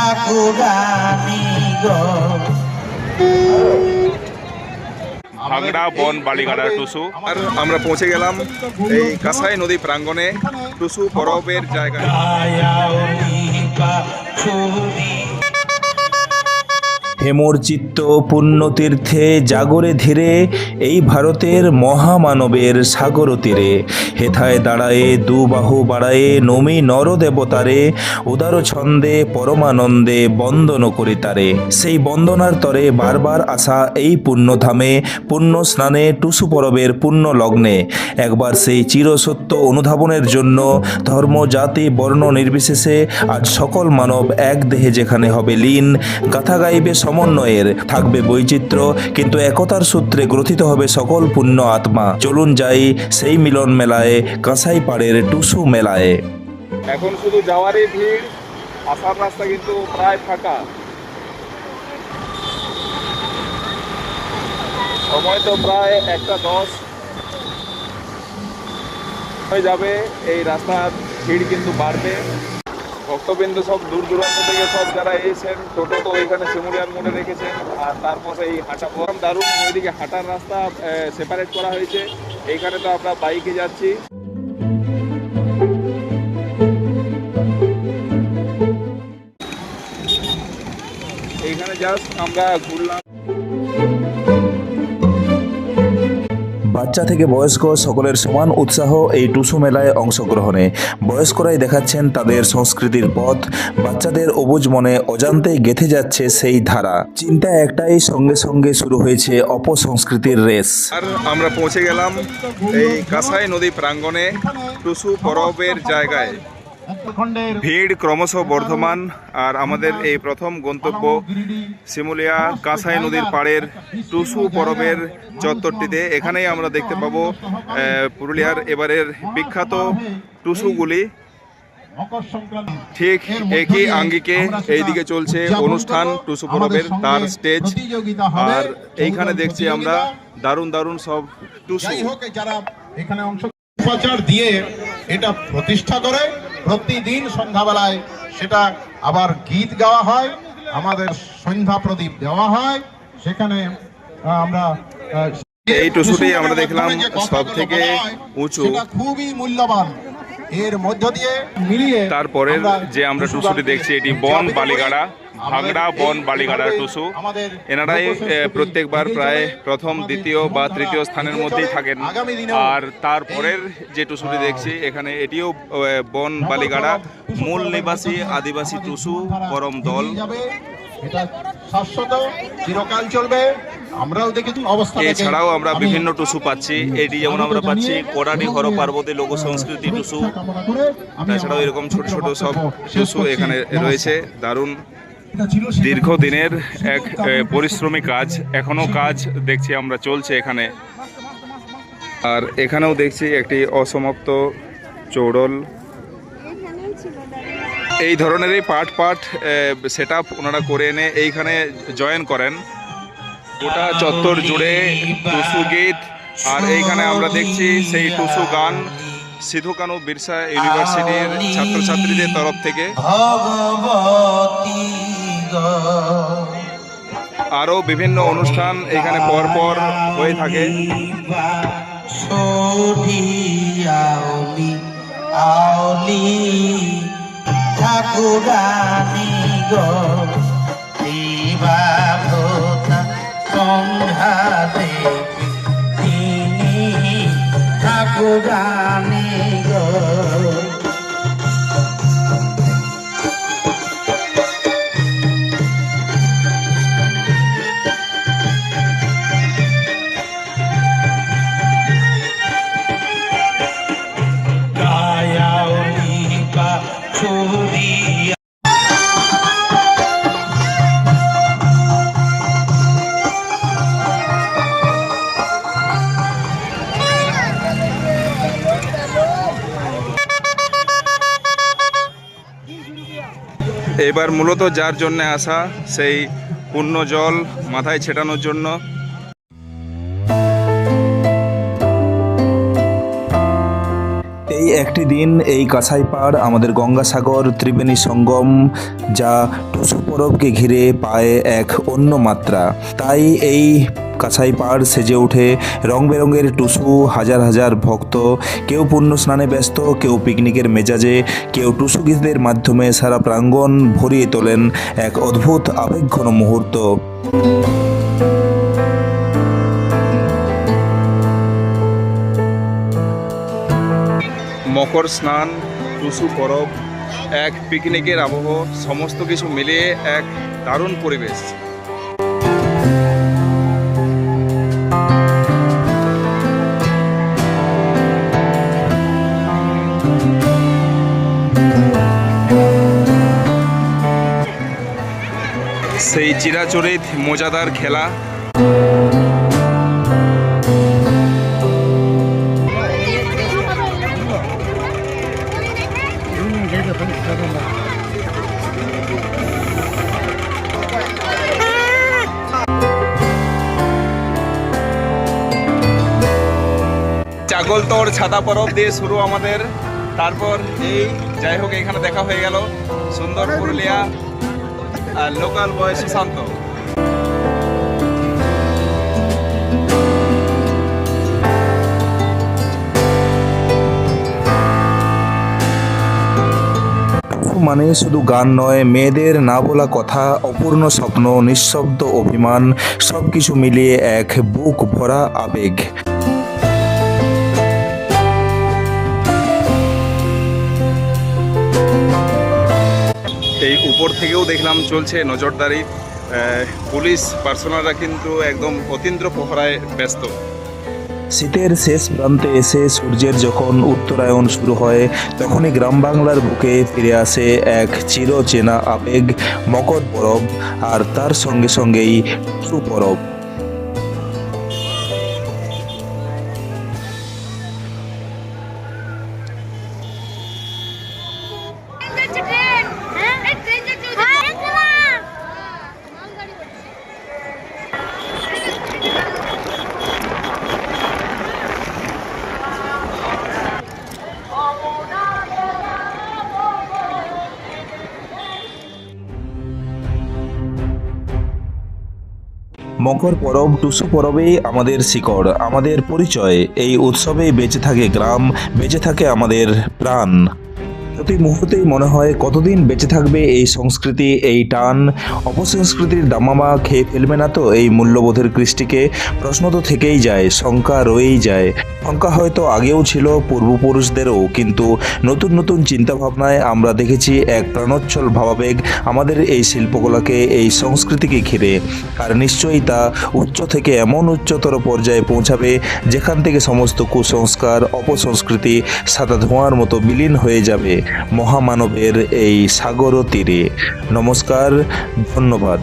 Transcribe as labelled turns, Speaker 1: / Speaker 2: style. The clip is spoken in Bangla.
Speaker 1: ঠাকুরানী গো।
Speaker 2: ভাঙড়া বন বালিগাড়া টুসু। আর আমরা পৌঁছে গেলাম এই কাঁসাই নদী প্রাঙ্গণে টুসু পরবের জায়গায়।
Speaker 3: হেমর চিত্ত পুণ্যতীর্থে জাগরে ধীরে এই ভারতের মহামানবের সাগর তীরে হেথায় দাঁড়ায়ে দুবাহু বাড়ায়ে নমি নরদেবতারে উদার ছন্দে পরমানন্দে বন্দন করি তারে। সেই বন্দনার তরে বারবার আসা এই পুণ্যধামে পুণ্য স্নানে টুসু পরবের পুণ্য লগ্নে একবার সেই চিরসত্য অনুধাবনের জন্য ধর্ম জাতি বর্ণ নির্বিশেষে আজ সকল মানব এক দেহে যেখানে হবে লীন, গাথা গাইবে সমন্বয়ের, থাকবে বৈচিত্র্য কিন্তু একতার সূত্রে গ্রথিত হবে সকল পুণ্য আত্মা। চলুন যাই সেই মিলন মেলায়, কাঁসাই পাড়ের টুসু মেলায়।
Speaker 2: এখন শুধু যাওয়ারই ভিড়, আসার রাস্তা কিন্তু প্রায় ফাঁকা। সময় তো প্রায় 1:10 হয়ে যাবে। এই রাস্তার ভিড় কিন্তু বাড়বে। ভক্তবৃন্দ সব দূর দূরান্ত থেকে সব যারা এসেছেন, টোটো তো এখানে শিমুলিয়ার মোড়ে রেখেছেন। আর তারপরে এই হাঁটা প্রোগ্রাম দারুণ, ওইদিকে হাঁটার রাস্তা সেপারেট করা হয়েছে। এইখানে তো আমরা বাইকে যাচ্ছি। এইখানে জাস্ট আমরা ঘুরলাম।
Speaker 3: বাচ্চা থেকে বয়স্ক সকলের সমান উৎসাহ এই টুসু মেলায় অংশগ্রহণে। বয়স্করাই দেখাচ্ছেন তাদের সংস্কৃতির পথ, বাচ্চাদের অবুঝ মনে অজান্তেই গেঁথে যাচ্ছে সেই ধারা। চিন্তা একটাই, সঙ্গে সঙ্গে শুরু হয়েছে অপসংস্কৃতির রেস।
Speaker 2: আর আমরা পৌঁছে গেলাম এই কাঁসাই নদী প্রাঙ্গণে টুসু পরবের জায়গায়। ভিড় ক্রমশ বর্ধমান। আর আমাদের এই প্রথম গন্তব্য শিমুলিয়া কাঁসাই নদীর পাড়ের টুসু পরবের চত্বরটিতে। এখানেই আমরা দেখতে পাবো পুরুলিয়ার এবারের বিখ্যাত টুসুগুলি। ঠিক একই আঙ্গিকে এইদিকে চলছে অনুষ্ঠান টুসু পরবের, তার স্টেজ। আর এইখানে দেখছি আমরা দারুণ দারুণ সব টুসু।
Speaker 4: যারা এখানে অংশ দিয়ে এটা প্রতিষ্ঠা করে, প্রতিদিন সন্ধ্যাবেলায় সেটা আবার গীত গাওয়া হয়, আমাদের সন্ধ্যা প্রদীপ দেওয়া হয়। সেখানে আমরা
Speaker 2: এই টুসুটি আমরা দেখলাম সব থেকে উঁচু,
Speaker 4: খুবই মূল্যবান। এর মধ্য দিয়ে মিলিয়ে
Speaker 2: তারপরের যে আমরা টুসুটি দেখছি এটি বন বালিগাড়া, ভাঙড়া বন বালিগাড়া টুসু। এনারাই প্রত্যেকবার প্রায় প্রথম, দ্বিতীয় বা তৃতীয় স্থানের মধ্যেই থাকেন। আর তারপরের যে টুসুটি দেখছি এখানে এটিও বন বালিগাড়া, মূল নিবাসী আদিবাসী টুসু পরম দল।
Speaker 4: এটা শাশ্বত, চিরকাল চলবে। আমরাও দেখেছি অবস্থা।
Speaker 2: এছাড়াও আমরা বিভিন্ন টুসু পাচ্ছি। এটি যেমন আমরা পাচ্ছি কোরাডি হর পার্বতী লোক সংস্কৃতি টুসু। তাছাড়াও এরকম ছোট ছোট সব টুসু এখানে রয়েছে। দারুণ দীর্ঘদিনের এক পরিশ্রমী কাজ, এখনো কাজ দেখছি আমরা চলছে এখানে। আর এখানেও দেখছি একটি অসমাপ্ত চৌড়ল। এই ধরনেরই পার্ট সেট আপ ওনারা করে এনে এইখানে জয়েন করেন। গোটা চত্বর জুড়ে টুসু গীত। আর এইখানে আমরা দেখছি সেই টুসু গান সিধু কানু বিরসা ইউনিভার্সিটির ছাত্রছাত্রীদের তরফ থেকে। আরও বিভিন্ন অনুষ্ঠান এখানে পরপর হয়ে থাকে।
Speaker 1: ঠাকুরানী গো সন্ধ্যা দেবী তিনি ঠাকুরানী গো।
Speaker 2: এবার মূলত যার জন্য আসা, সেই পুণ্য জল মাথায় ছেটানোর জন্য।
Speaker 3: এই একটি দিন এই কাছাইপাড় আমাদের গঙ্গাসাগর ত্রিবেণী সঙ্গম যা টুসু পরবকে ঘিরে পায় এক অন্য মাত্রা। তাই এই কাছাইপাড় সেজে ওঠে রং বেরঙের টুসু, হাজার হাজার ভক্ত, কেউ পুণ্য স্নানে ব্যস্ত, কেউ পিকনিকের মেজাজে, কেউ টুসু গীতের মাধ্যমে সারা প্রাঙ্গণ ভরিয়ে তোলেন এক অদ্ভুত আবেগঘন মুহূর্ত।
Speaker 2: মকর স্নান, টুসু পরব, এক পিকনিকের আবহ, সমস্ত কিছু মিলিয়ে এক দারুণ পরিবেশ। সেই চিরাচরিত মজাদার খেলা, চাগলতোড় ছাতা পরব দিয়ে শুরু আমাদের। তারপর এই যাই হোক এখানে দেখা হয়ে গেল সুন্দর পুরুলিয়া আর লোকাল বয় সুশান্ত।
Speaker 3: মানে শুধু গান নয়, মেয়েদের না বলা কথা, অপূর্ণ স্বপ্ন, নিঃশব্দ অভিমান, সব কিছু মিলিয়ে এক বুক ভরা আবেগ।
Speaker 2: এই উপর থেকেও দেখলাম চলছে নজরদারি, পুলিশ পার্সোনালরা কিন্তু একদম অতীন্দ্র পহরায় ব্যস্ত।
Speaker 3: শীতের শেষ প্রান্তে এসে সূর্যের যখন উত্তরায়ণ শুরু হয়, তখনই গ্রাম বাংলার বুকে ফিরে আসে এক চিরচেনা আবেগ, মকর পরব, আর তার সঙ্গে সঙ্গেই টুসু পরব। মকর পরব, টুসু পরবেই আমাদের শিকড়, আমাদের পরিচয়। এই উৎসবেই বেঁচে থাকে গ্রাম, বেঁচে থাকে আমাদের প্রাণ। প্রতি মুহূর্তেই মনে হয় কতদিন বেঁচে থাকবে এই সংস্কৃতি, এই টান। অপসংস্কৃতির দামামা খেয়ে ফেলবে না তো এই মূল্যবোধের কৃষ্টিকে? প্রশ্ন তো থেকেই যায়, শঙ্কা রয়েই যায়। শঙ্কা হয়তো আগেও ছিল পূর্বপুরুষদেরও, কিন্তু নতুন নতুন চিন্তাভাবনায় আমরা দেখেছি এক প্রাণোচ্ছল ভাবাবেগ আমাদের এই শিল্পকলাকে, এই সংস্কৃতিকে ঘিরে। আর নিশ্চয়ই তা উচ্চ থেকে এমন উচ্চতর পর্যায়ে পৌঁছাবে যেখান থেকে সমস্ত কুসংস্কার, অপসংস্কৃতি সাদা ধোঁয়ার মতো বিলীন হয়ে যাবে মহামানবের এই সাগর তীরে। নমস্কার, ধন্যবাদ।